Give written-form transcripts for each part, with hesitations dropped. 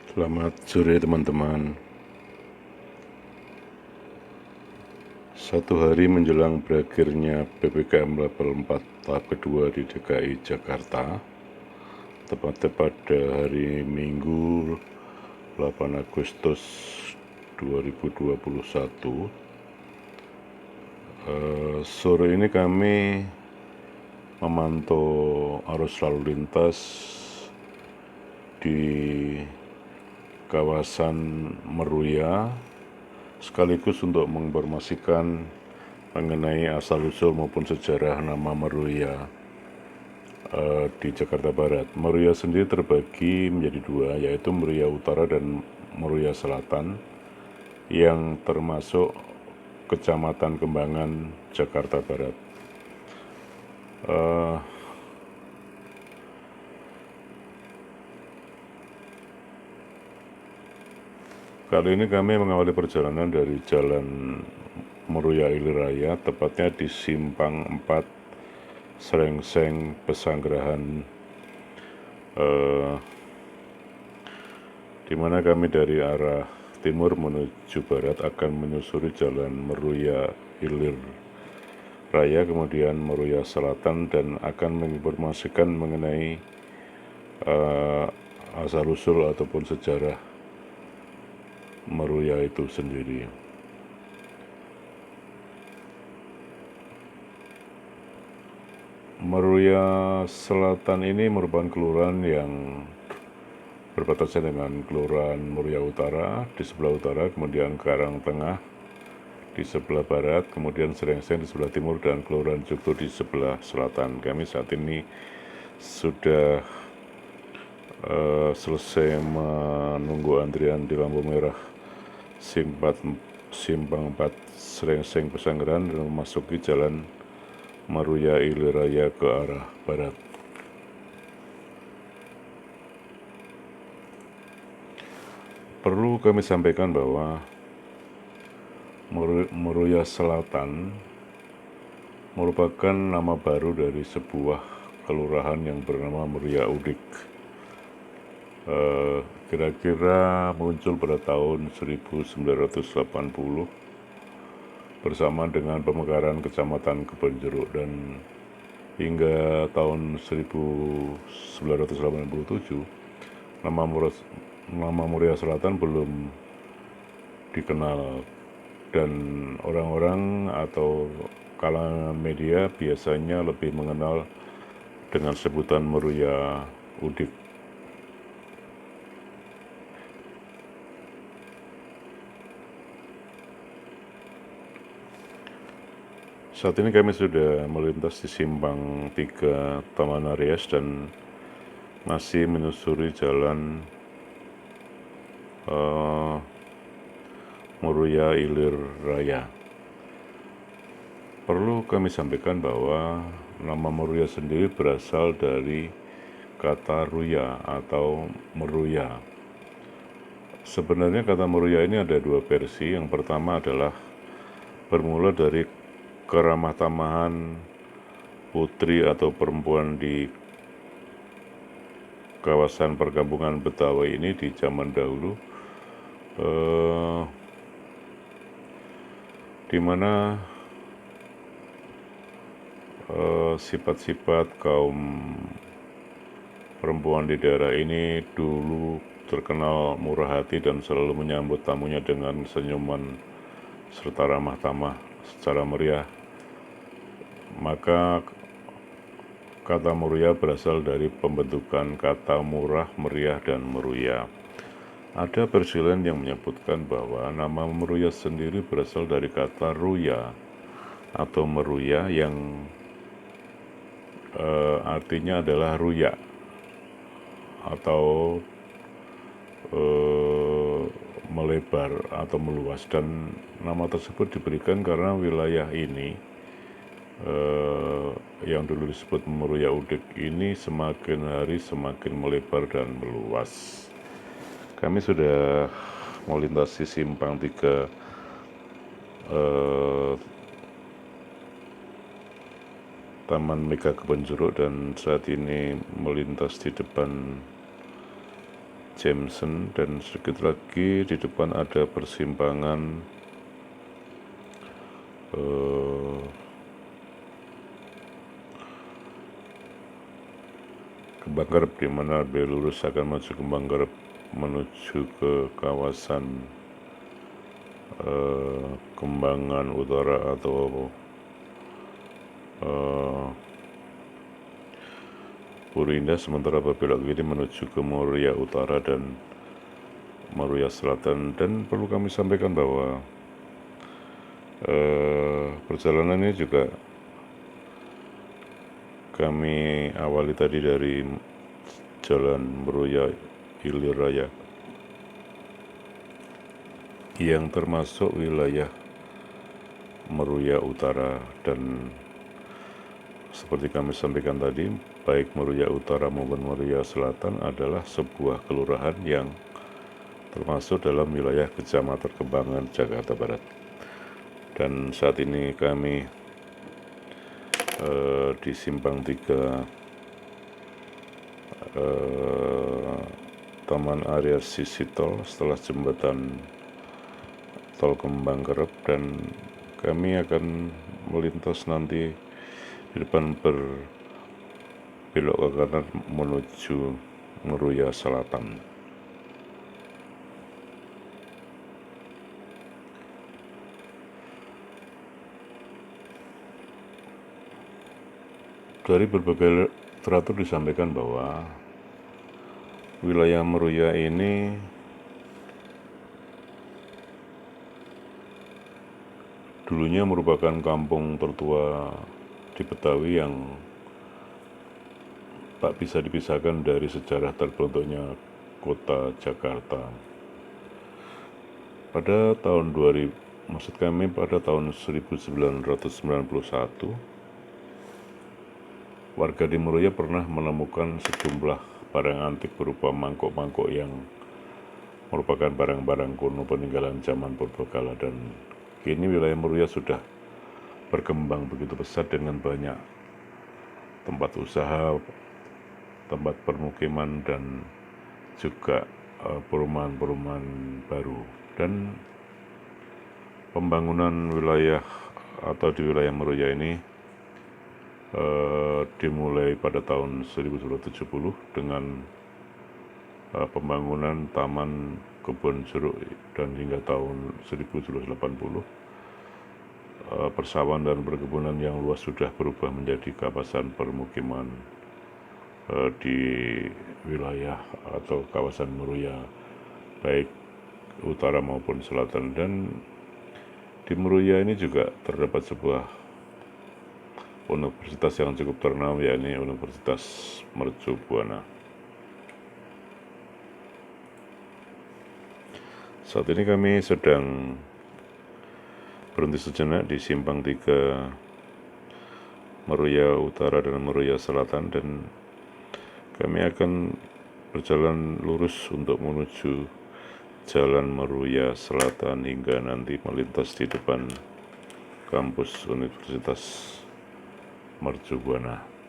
Selamat sore teman-teman. Satu hari menjelang berakhirnya PPKM level 4 tahap kedua di DKI Jakarta, tepatnya pada hari Minggu 8 Agustus 2021, sore ini kami memantau arus lalu lintas di kawasan Meruya, sekaligus untuk menginformasikan mengenai asal-usul maupun sejarah nama Meruya di Jakarta Barat. Meruya sendiri terbagi menjadi dua, yaitu Meruya Utara dan Meruya Selatan, yang termasuk Kecamatan Kembangan, Jakarta Barat. Kali ini kami mengawali perjalanan dari Jalan Meruya Ilir Raya, tepatnya di Simpang 4 Srengseng Pesanggerahan, di mana kami dari arah timur menuju barat akan menyusuri Jalan Meruya Ilir Raya, kemudian Meruya Selatan, dan akan menginformasikan mengenai asal-usul ataupun sejarah Meruya itu sendiri. Meruya Selatan ini merupakan kelurahan yang berbatasan dengan Kelurahan Meruya Utara di sebelah utara, kemudian Karang Tengah di sebelah barat, kemudian Srengseng di sebelah timur, dan Kelurahan Joglo di sebelah selatan. Kami saat ini sudah selesai menunggu antrian di lampu merah Simpang 4 Srengseng Pesanggerahan dan memasuki Jalan Meruya Ilir Raya ke arah barat. Perlu kami sampaikan bahwa Meruya Selatan merupakan nama baru dari sebuah kelurahan yang bernama Meruya Udik. Kira-kira muncul pada tahun 1980 bersama dengan pemekaran Kecamatan Kebonjeruk, dan hingga tahun 1987 nama Meruya Selatan belum dikenal, dan orang-orang atau kalangan media biasanya lebih mengenal dengan sebutan Meruya Udik. Saat ini kami sudah melintas di Simpang 3 Taman Aries dan masih menyusuri Jalan Meruya Ilir Raya. Perlu kami sampaikan bahwa nama Meruya sendiri berasal dari kata ruya atau meruya. Sebenarnya kata meruya ini ada dua versi. Yang pertama adalah bermula dari keramah tamahan putri atau perempuan di kawasan perkampungan Betawi ini di zaman dahulu, di mana sifat-sifat kaum perempuan di daerah ini dulu terkenal murah hati dan selalu menyambut tamunya dengan senyuman serta ramah tamah secara meriah. Maka kata Meruya berasal dari pembentukan kata murah, meriah, dan meruya. Ada versi lain yang menyebutkan bahwa nama Meruya sendiri berasal dari kata ruya atau meruya yang artinya adalah ruya atau melebar atau meluas, dan nama tersebut diberikan karena wilayah ini yang dulu disebut Meruya Udik ini semakin hari semakin melebar dan meluas. Kami sudah melintasi Simpang 3 Taman Mega Kebonjeruk dan saat ini melintas di depan Jameson, dan sedikit lagi di depan ada persimpangan Kembang Garep, di mana belok lurus akan menuju Kembang Garep menuju ke kawasan Kembangan Utara atau Puri Indah, sementara berbelok kiri menuju ke Muria Utara dan Muria Selatan. Dan perlu kami sampaikan bahwa perjalanan ini juga kami awali tadi dari Jalan Meruya Hilir Raya yang termasuk wilayah Meruya Utara, dan seperti kami sampaikan tadi, baik Meruya Utara maupun Meruya Selatan adalah sebuah kelurahan yang termasuk dalam wilayah Kecamatan Kembangan, Jakarta Barat. Dan saat ini kami di Simpang 3 Taman Area Sisi Tol setelah jembatan Tol Kembang Garep, dan kami akan melintas nanti di depan berbelok ke kanan menuju Meruya Selatan. Dari berbagai literatur disampaikan bahwa wilayah Meruya ini dulunya merupakan kampung tertua di Betawi yang tak bisa dipisahkan dari sejarah terbentuknya kota Jakarta. Pada tahun 1991, warga di Meruya pernah menemukan sejumlah barang antik berupa mangkok-mangkok yang merupakan barang-barang kuno peninggalan zaman purbakala, dan kini wilayah Meruya sudah berkembang begitu pesat dengan banyak tempat usaha, tempat permukiman, dan juga perumahan-perumahan baru. Dan pembangunan wilayah atau di wilayah Meruya ini dimulai pada tahun 1970 dengan pembangunan Taman Kebun Jeruk, dan hingga tahun 1980 persawahan dan perkebunan yang luas sudah berubah menjadi kawasan permukiman di wilayah atau kawasan Meruya, baik utara maupun selatan. Dan di Meruya ini juga terdapat sebuah universitas yang cukup ternama, yakni Universitas Mercu Buana. Saat ini kami sedang berhenti sejenak di Simpang 3 Meruya Utara dan Meruya Selatan, dan kami akan berjalan lurus untuk menuju Jalan Meruya Selatan hingga nanti melintas di depan kampus Universitas Mercu Buana.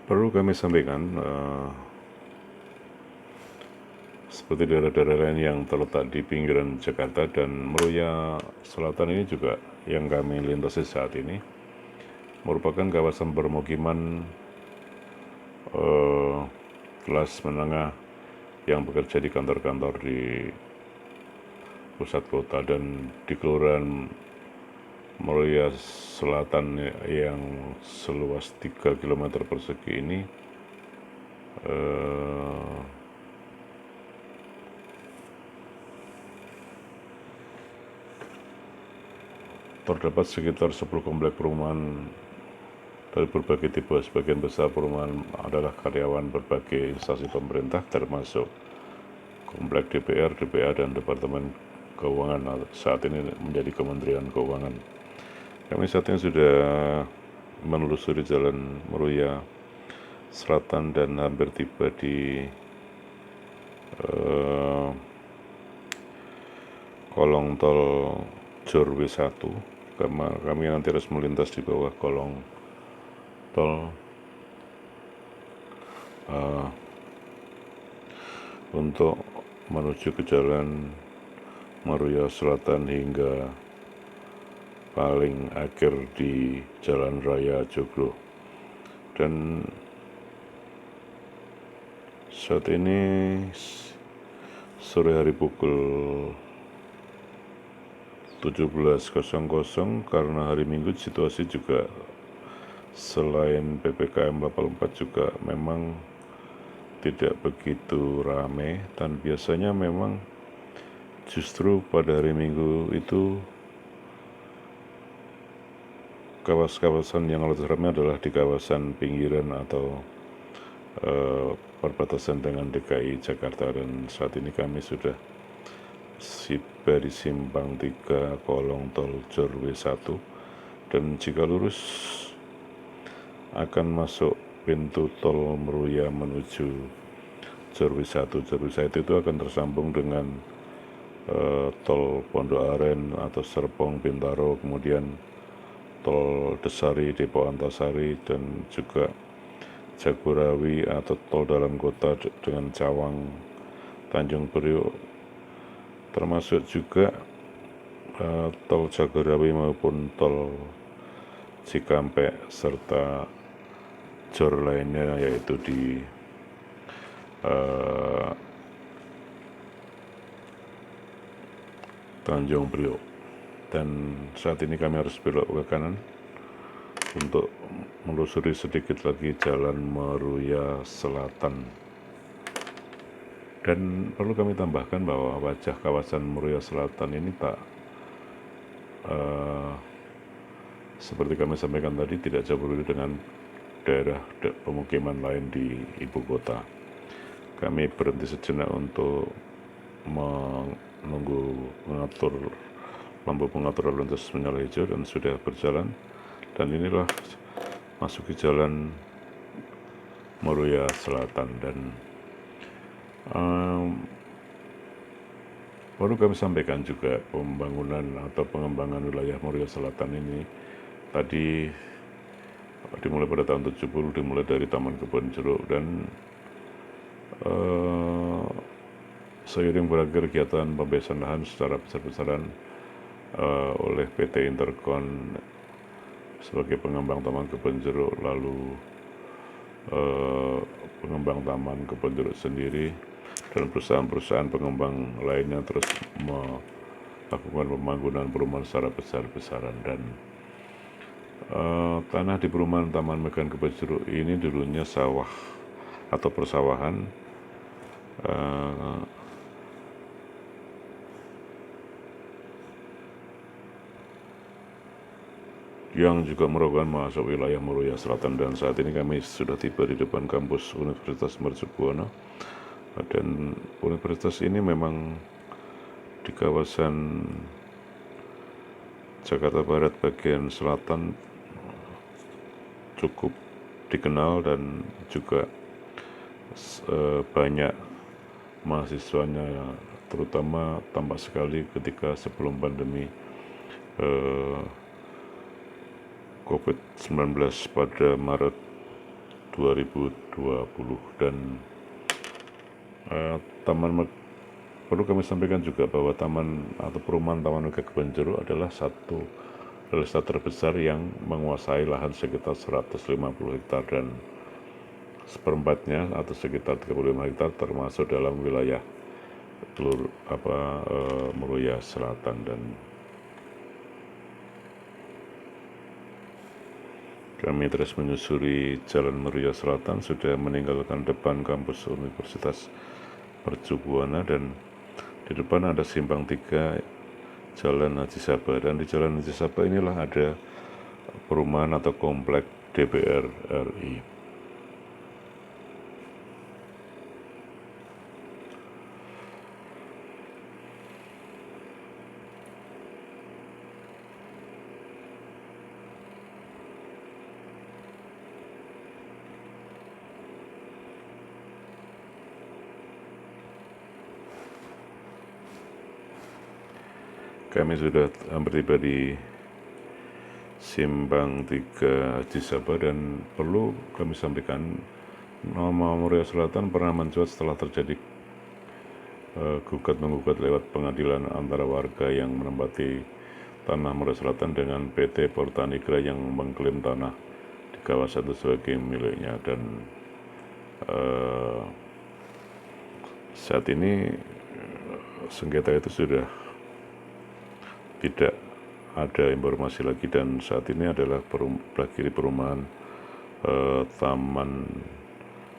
Perlu kami sampaikan, seperti daerah-daerah lain yang terletak di pinggiran Jakarta, dan Meruya Selatan ini juga yang kami lintasi saat ini merupakan kawasan permukiman kelas menengah yang bekerja di kantor-kantor di pusat kota. Dan di Kelurahan Meruya Selatan yang seluas 3 km persegi ini terdapat sekitar 10 komplek perumahan dari berbagai tipe. Sebagian besar perumahan adalah karyawan berbagai instansi pemerintah, termasuk komplek DPR, DPA, dan Departemen Keuangan, saat ini menjadi Kementerian Keuangan. Kami saat ini sudah menelusuri Jalan Meruya Selatan dan hampir tiba di kolong tol Jor W1. Kami nanti harus melintas di bawah kolong tol untuk menuju ke Jalan Meruya Selatan hingga paling akhir di Jalan Raya Joglo. Dan saat ini sore hari pukul 17.00, karena hari Minggu situasi juga selain PPKM level 4 juga memang tidak begitu ramai, dan biasanya memang justru pada hari Minggu itu kawasan yang lebih ramai adalah di kawasan pinggiran atau perbatasan dengan DKI Jakarta. Dan saat ini kami sudah tiba di simpang 3 kolong tol Jor W1, dan jika lurus akan masuk pintu tol Meruya menuju Jor W1. Jor W1 itu akan tersambung dengan tol Pondok Aren atau Serpong Bintaro, kemudian tol Desari Depok Antasari, dan juga Jagorawi atau tol dalam kota dengan Cawang Tanjung Priok, termasuk juga tol Jagorawi maupun tol Cikampek serta jor lainnya yaitu di Tanjung Priok. Dan saat ini kami harus belok ke kanan untuk menelusuri sedikit lagi Jalan Meruya Selatan. Dan perlu kami tambahkan bahwa wajah kawasan Meruya Selatan ini tak seperti kami sampaikan tadi, tidak jauh berbeda dengan daerah pemukiman lain di ibu kota. Kami berhenti sejenak untuk menunggu lampu pengatur lalu lintas menyala hijau, dan sudah berjalan. Dan inilah masuki Jalan Meruya Selatan. Dan baru kami sampaikan juga pembangunan atau pengembangan wilayah Meruya Selatan ini tadi dimulai pada tahun 70, dimulai dari Taman Kebon Jeruk, dan seiring berakhir kegiatan pembebasan lahan secara besar-besaran oleh PT Interkon sebagai pengembang Taman Kebon Jeruk, lalu pengembang Taman Kebon Jeruk sendiri dan perusahaan-perusahaan pengembang lainnya terus melakukan pembangunan perumahan secara besar-besaran. Dan tanah di perumahan Taman Megan Kebon Jeruk ini dulunya sawah atau persawahan, yang juga merupakan masuk wilayah Meruya Selatan. Dan saat ini kami sudah tiba di depan kampus Universitas Mercubuana, dan universitas ini memang di kawasan Jakarta Barat bagian selatan cukup dikenal, dan juga banyak mahasiswanya, terutama tampak sekali ketika sebelum pandemi COVID-19 pada Maret 2020. Dan perlu kami sampaikan juga bahwa taman atau perumahan Taman Megan Kebon Jeruk adalah satu desa terbesar yang menguasai lahan sekitar 150 hektar, dan seperempatnya atau sekitar 35 hektar termasuk dalam wilayah Meruya Selatan. Dan kami terus menyusuri Jalan Meruya Selatan, sudah meninggalkan depan kampus Universitas Mercubuana, dan di depan ada simpang 3 Jalan Haji Sabah. Dan di Jalan Haji Sabah inilah ada perumahan atau komplek DPR RI. Kami sudah hampir tiba di Simpang 3 Haji Sabah, dan perlu kami sampaikan, nama Muria Selatan pernah mencuat setelah terjadi gugat-menggugat lewat pengadilan antara warga yang menempati tanah Muria Selatan dengan PT Portanigra yang mengklaim tanah di kawasan itu sebagai miliknya. Dan saat ini sengketa itu sudah tidak ada informasi lagi, dan saat ini adalah berakhir perumahan taman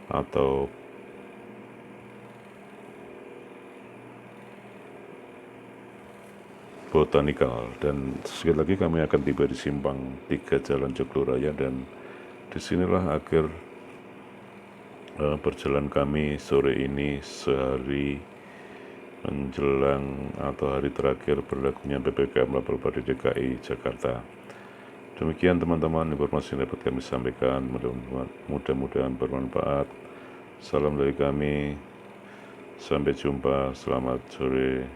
atau botanikal. Dan sekali lagi kami akan tiba di Simpang 3 Jalan Joglo Raya, dan disinilah akhir perjalanan kami sore ini sehari menjelang atau hari terakhir berlakunya PPKM level 4 di DKI Jakarta. Demikian teman-teman informasi yang dapat kami sampaikan, mudah-mudahan bermanfaat. Salam dari kami, sampai jumpa, selamat sore.